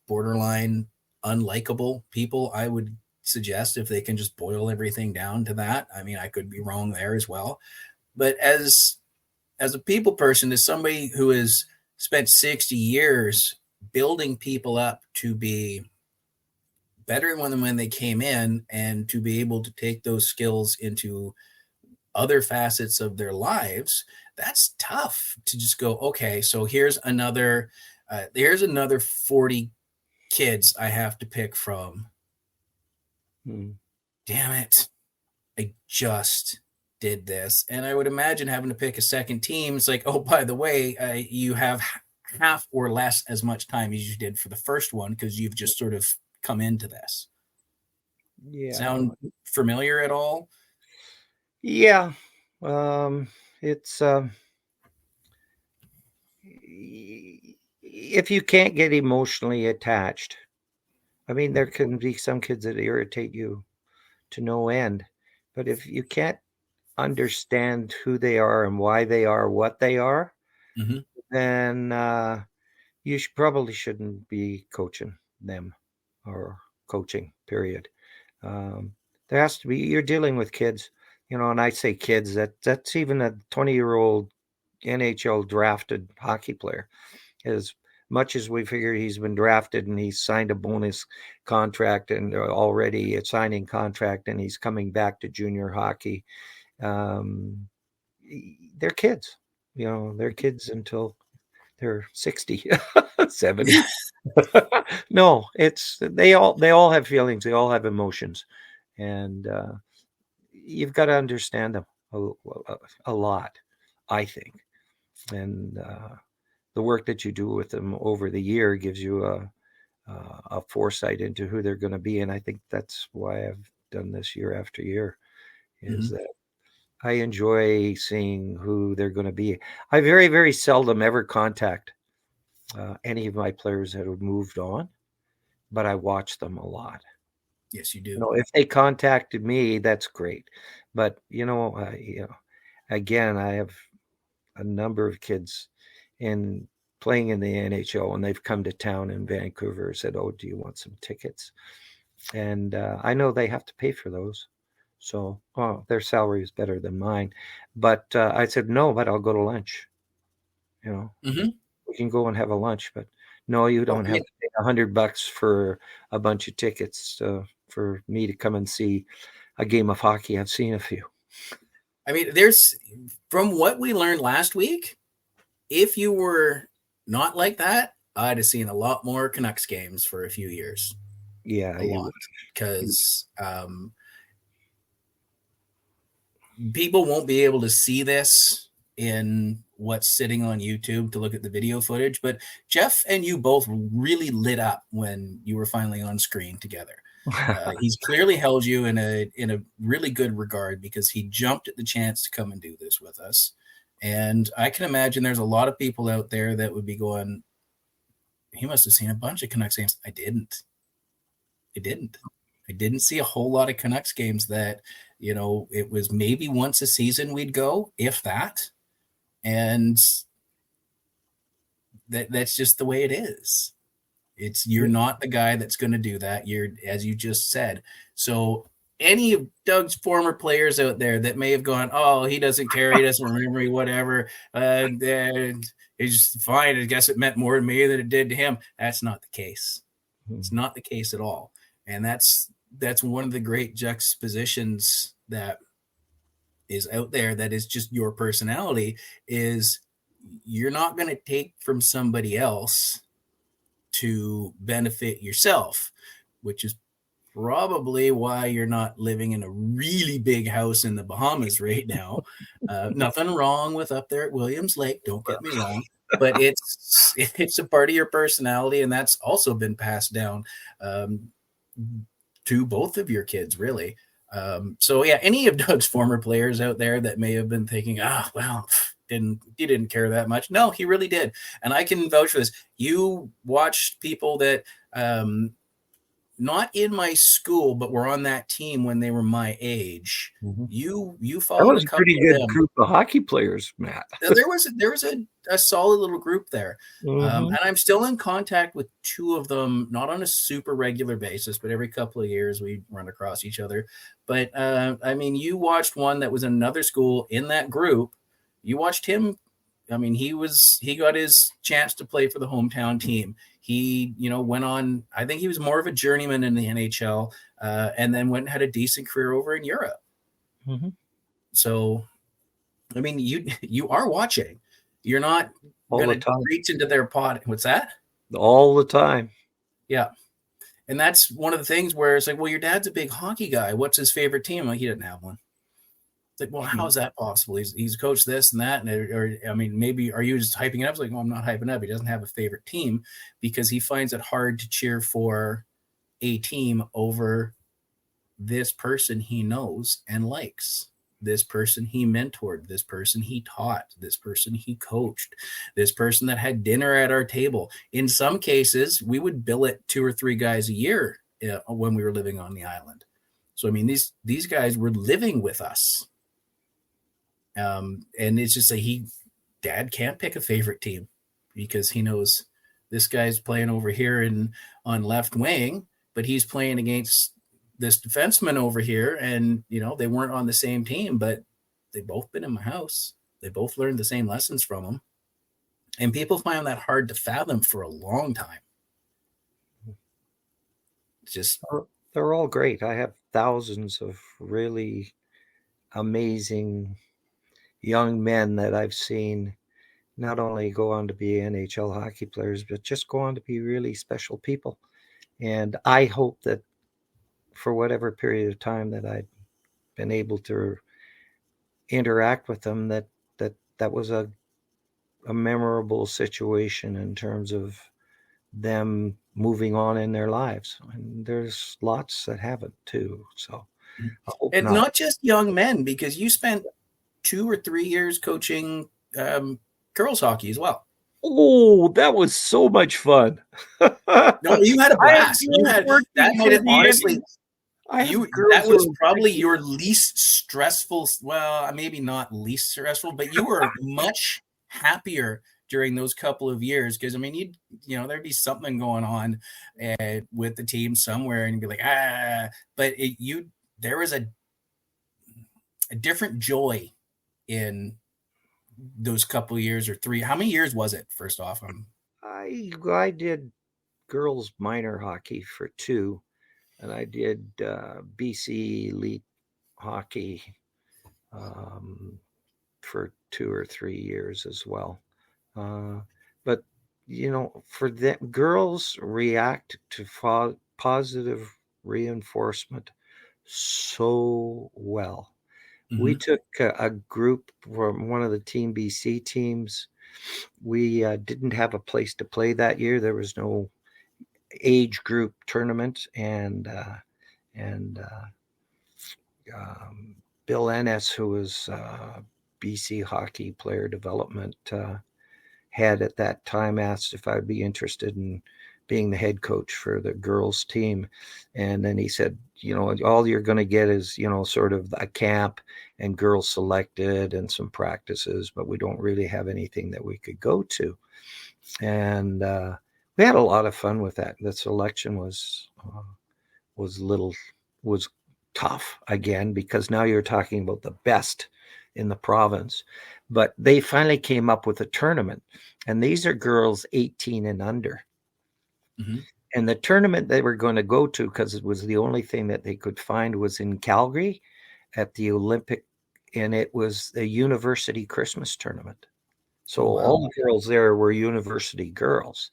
Speaker 1: borderline unlikable people. I would suggest if they can just boil everything down to that. I mean, I could be wrong there as well, but as a people person, as somebody who has spent 60 years building people up to be better than when they came in, and to be able to take those skills into other facets of their lives, that's tough to just go, okay, so here's another 40 kids I have to pick from.
Speaker 2: Mm.
Speaker 1: Damn it, I just did this. And I would imagine having to pick a second team, it's like, oh, by the way, you have half or less as much time as you did for the first one, because you've just sort of come into this.
Speaker 2: Yeah.
Speaker 1: Sound familiar at all?
Speaker 2: Yeah. Um, it's if you can't get emotionally attached, I mean, there can be some kids that irritate you to no end, but if you can't understand who they are and why they are what they are,
Speaker 1: Mm-hmm.
Speaker 2: then you probably shouldn't be coaching them or coaching, period. Um, there has to be, you're dealing with kids, and I say kids, that's even a 20-year-old NHL drafted hockey player. As much as we figure he's been drafted and he's signed a bonus contract and already a signing contract and he's coming back to junior hockey, um, they're kids. They're kids until they're 60, 70. No, it's they all have feelings, they all have emotions, and you've got to understand them a lot, I think. And the work that you do with them over the year gives you a foresight into who they're going to be. And I think that's why I've done this year after year, is
Speaker 1: Mm-hmm.
Speaker 2: that I enjoy seeing who they're going to be. I very, very seldom ever contact any of my players that have moved on, but I watch them a lot.
Speaker 1: Yes, you do.
Speaker 2: If they contacted me, that's great. But again, I have a number of kids in playing in the NHL, and they've come to town in Vancouver and said, "Oh, do you want some tickets?" And I know they have to pay for those, so their salary is better than mine. But I said, "No, but I'll go to lunch. You know,
Speaker 1: Mm-hmm.
Speaker 2: we can go and have a lunch, but no, you
Speaker 1: Well,
Speaker 2: don't have to pay $100 for a bunch of tickets for me to come and see a game of hockey. I've seen a few."
Speaker 1: I mean, there's from what we learned last week, if you were not like that, I'd have seen a lot more Canucks games for a few years.
Speaker 2: Yeah,
Speaker 1: A
Speaker 2: you
Speaker 1: lot.
Speaker 2: would.
Speaker 1: Because people won't be able to see this in what's sitting on YouTube to look at the video footage. But Jeff and you both really lit up when you were finally on screen together. He's clearly held you in a really good regard, because he jumped at the chance to come and do this with us. And I can imagine there's a lot of people out there that would be going, he must have seen a bunch of Canucks games. I didn't. I didn't. I didn't see a whole lot of Canucks games that, it was maybe once a season we'd go, if that. And that's just the way it is. You're not the guy that's going to do that. You're, as you just said. So any of Doug's former players out there that may have gone, oh, he doesn't care, he doesn't remember me, whatever. It's fine. I guess it meant more to me than it did to him. That's not the case. It's not the case at all. And that's one of the great juxtapositions that is out there, that is just your personality, is you're not going to take from somebody else to benefit yourself, which is probably why you're not living in a really big house in the Bahamas right now. Nothing wrong with up there at Williams Lake, don't get me wrong, but it's a part of your personality, and that's also been passed down to both of your kids, really. So yeah, any of Doug's former players out there that may have been thinking, well, he didn't care that much. No, he really did. And I can vouch for this. You watched people that not in my school, but were on that team when they were my age.
Speaker 2: Mm-hmm.
Speaker 1: You
Speaker 2: That
Speaker 1: followed
Speaker 2: was
Speaker 1: a
Speaker 2: a
Speaker 1: couple
Speaker 2: pretty
Speaker 1: of
Speaker 2: good
Speaker 1: them.
Speaker 2: group of hockey players, Matt.
Speaker 1: There was a solid little group there.
Speaker 2: Mm-hmm.
Speaker 1: And I'm still in contact with two of them, not on a super regular basis, but every couple of years we run across each other. But I mean, you watched one that was in another school in that group. You watched him. I mean, he got his chance to play for the hometown team. He, went on, I think he was more of a journeyman in the NHL, and then went and had a decent career over in Europe.
Speaker 2: Mm-hmm.
Speaker 1: So, I mean, you are watching. You're not going to reach into their pot. What's that?
Speaker 2: All the time.
Speaker 1: Yeah. And that's one of the things where it's like, well, your dad's a big hockey guy. What's his favorite team? Like, he didn't have one. It's like, well, how is that possible? He's coached this and that. Or I mean, maybe are you just hyping it up? It's like, well, I'm not hyping up. He doesn't have a favorite team because he finds it hard to cheer for a team over this person he knows and likes, this person he mentored, this person he taught, this person he coached, this person that had dinner at our table. In some cases, we would billet 2 or 3 guys a year when we were living on the island. So, I mean, these guys were living with us. And it's just like Dad can't pick a favorite team because he knows this guy's playing over here on left wing, but he's playing against this defenseman over here, and they weren't on the same team, but they've both been in my house. They both learned the same lessons from him, and people find that hard to fathom for a long time. Just
Speaker 2: they're all great. I have thousands of really amazing young men that I've seen not only go on to be NHL hockey players, but just go on to be really special people. And I hope that for whatever period of time that I've been able to interact with them, that was a memorable situation in terms of them moving on in their lives. And there's lots that haven't too. So I hope
Speaker 1: not just young men, because you spent 2 or 3 years coaching girls hockey as well.
Speaker 2: Oh, that was so much fun.
Speaker 1: No, you had a blast. Honestly, that was probably your least stressful. Well, maybe not least stressful, but you were much happier during those couple of years, because I mean, there'd be something going on with the team somewhere, and you'd be like, but there was a different joy in those couple of years, or 3. How many years was it? First off,
Speaker 2: I did girls minor hockey for 2, and I did BC elite hockey for 2 or 3 years as well. But for them, girls react to positive reinforcement so well. Mm-hmm. We took a group from one of the Team BC teams. We didn't have a place to play that year. There was no age group tournament, and Bill Ennis, who was BC hockey player development head at that time, asked if I'd be interested in being the head coach for the girls team. And then he said, all you're going to get is, sort of a camp and girls selected and some practices, but we don't really have anything that we could go to. And We had a lot of fun with that. The selection was little was tough again because now you're talking about the best in the province. But they finally came up with a tournament, and these are girls 18 and under.
Speaker 1: Mm-hmm.
Speaker 2: And the tournament they were going to go to, because it was the only thing that they could find, was in Calgary at the Olympic, and it was a university Christmas tournament. So
Speaker 1: Oh,
Speaker 2: all
Speaker 1: wow.
Speaker 2: the girls there were university girls.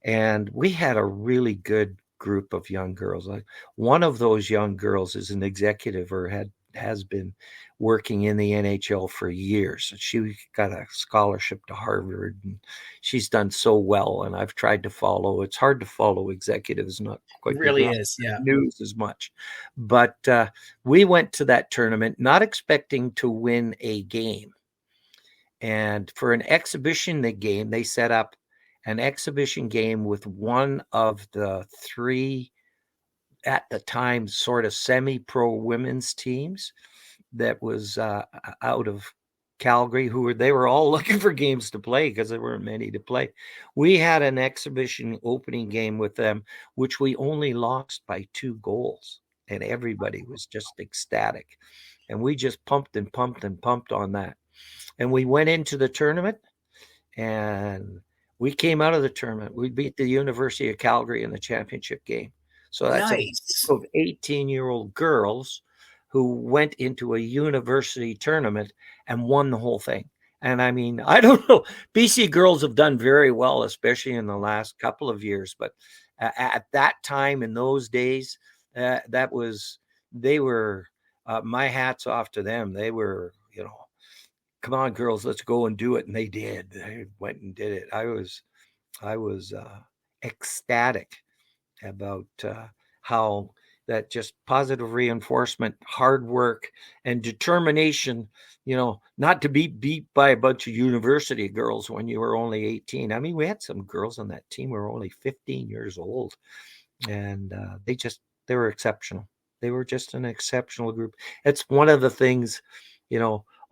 Speaker 2: And we had a really good group of young girls. Like one of those young girls is an executive or has been working in the NHL for years. She got a scholarship to Harvard and she's done so well. And I've tried to follow. It's hard to follow executives, not
Speaker 1: It
Speaker 2: quite, they're
Speaker 1: really
Speaker 2: not
Speaker 1: is. Yeah.
Speaker 2: news as much. But we went to that tournament not expecting to win a game. And for an exhibition game, they set up an exhibition game with one of the three at the time sort of semi-pro women's teams that was out of Calgary, they were all looking for games to play because there weren't many to play. We had an exhibition opening game with them, which we only lost by 2 goals, and everybody was just ecstatic. And we just pumped and pumped and pumped on that. And we went into the tournament and we came out of the tournament. We beat the University of Calgary in the championship game. So that's a
Speaker 1: Nice.
Speaker 2: group of 18-year-old girls who went into a university tournament and won the whole thing. And I mean, I don't know. BC girls have done very well, especially in the last couple of years. But at that time, in those days, they were, my hat's off to them. They were, come on, girls, let's go and do it. And they did. They went and did it. I was ecstatic about how that just positive reinforcement, hard work, and determination, not to be beat by a bunch of university girls when you were only 18. I mean, we had some girls on that team who were only 15 years old, and they were exceptional. They were just an exceptional group. It's one of the things,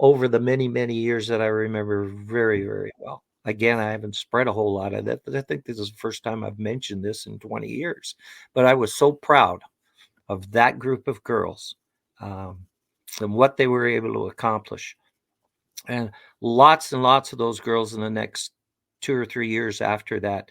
Speaker 2: over the many, many years that I remember very, very well. Again, I haven't spread a whole lot of that, but I think this is the first time I've mentioned this in 20 years. But I was so proud of that group of girls and what they were able to accomplish. And lots of those girls in the next 2 or 3 years after that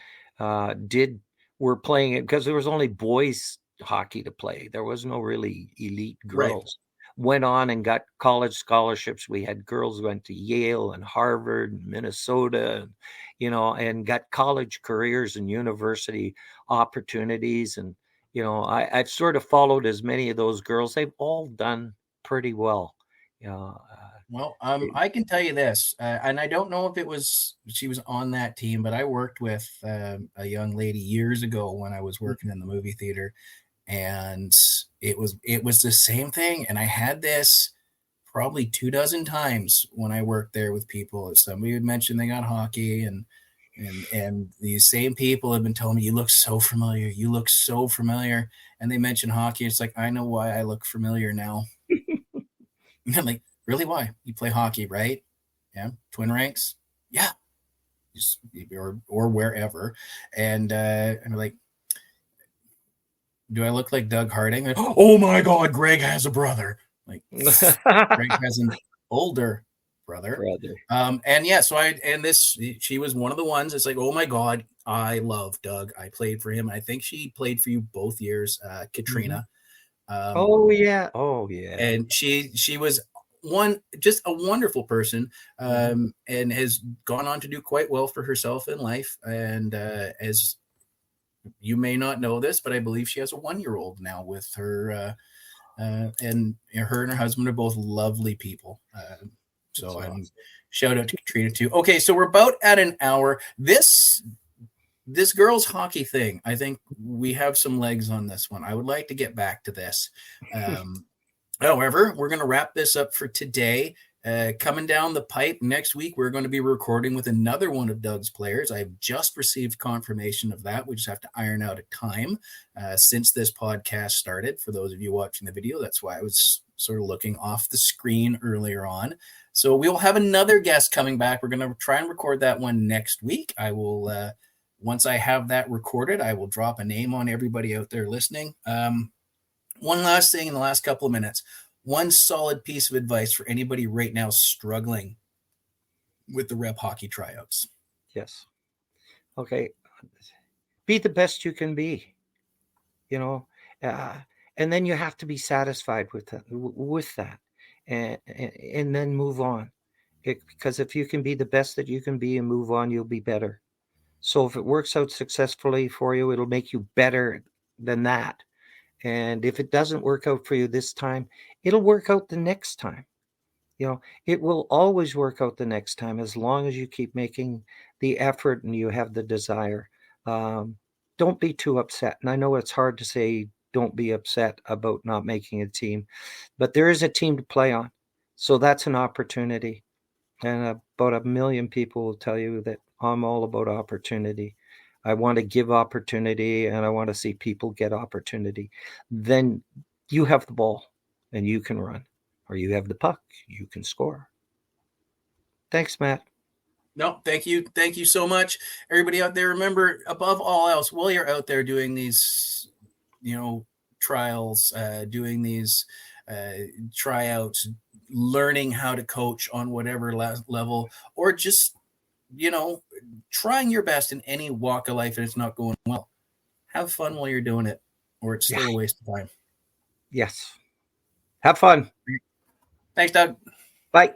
Speaker 2: were playing it because there was only boys hockey to play. There was no really elite
Speaker 1: Right.
Speaker 2: girls. Went on and got college scholarships. We had girls who went to Yale and Harvard and Minnesota, and got college careers and university opportunities. And, I've sort of followed as many of those girls. They've all done pretty well.
Speaker 1: Well, I can tell you this, and I don't know if she was on that team, but I worked with a young lady years ago when I was working in the movie theater, and it was the same thing. And I had this probably 2 dozen times when I worked there with people. Somebody would mention they got hockey, and these same people have been telling me, "You look so familiar. You look so familiar." And they mention hockey. It's like, I know why I look familiar now. I'm like, really? Why? You play hockey, right? Yeah. Twin Ranks? Yeah. Just, or wherever. And I'm like, do I look like Doug Harding? Like, oh my God, Greg has a brother. Like, Greg has an older brother.
Speaker 2: Brother.
Speaker 1: And yeah, so she was one of the ones. It's like, oh my God, I love Doug. I played for him. I think she played for you both years, Katrina.
Speaker 2: Oh yeah. Oh yeah.
Speaker 1: And she was just a wonderful person, and has gone on to do quite well for herself in life. And as you may not know this, but I believe she has a 1-year-old now with her, and her and her husband are both lovely people. So I'm awesome. Shout out to Katrina too. Okay, so we're about at an hour. This girls hockey thing, I think we have some legs on this one. I would like to get back to this. However, we're going to wrap this up for today. Coming down the pipe next week, we're going to be recording with another one of Doug's players. I've just received confirmation of that. We just have to iron out a time since this podcast started. For those of you watching the video, that's why I was sort of looking off the screen earlier on. So we will have another guest coming back. We're going to try and record that one next week. I will Once I have that recorded, I will drop a name on everybody out there listening. One last thing in the last couple of minutes. One solid piece of advice for anybody right now struggling with the rep hockey tryouts.
Speaker 2: Yes. Okay. Be the best you can be, you know, uh, and then you have to be satisfied with that, and then move on. Because if you can be the best that you can be and move on, you'll be better. So if it works out successfully for you, it'll make you better than that. And if it doesn't work out for you this time, it'll work out the next time. It will always work out the next time as long as you keep making the effort and you have the desire. Don't be too upset. And I know it's hard to say don't be upset about not making a team, but there is a team to play on. So that's an opportunity. And about 1 million people will tell you that I'm all about opportunity. I want to give opportunity and I want to see people get opportunity. Then you have the ball and you can run, or you have the puck, you can score. Thanks, Matt.
Speaker 1: No, thank you. Thank you so much. Everybody out there, remember, above all else, while you're out there doing these, trials, doing these tryouts, learning how to coach on whatever level, or just, trying your best in any walk of life and it's not going well, have fun while you're doing it, or it's still a waste of time.
Speaker 2: Yes. Have fun.
Speaker 1: Thanks, Doug.
Speaker 2: Bye.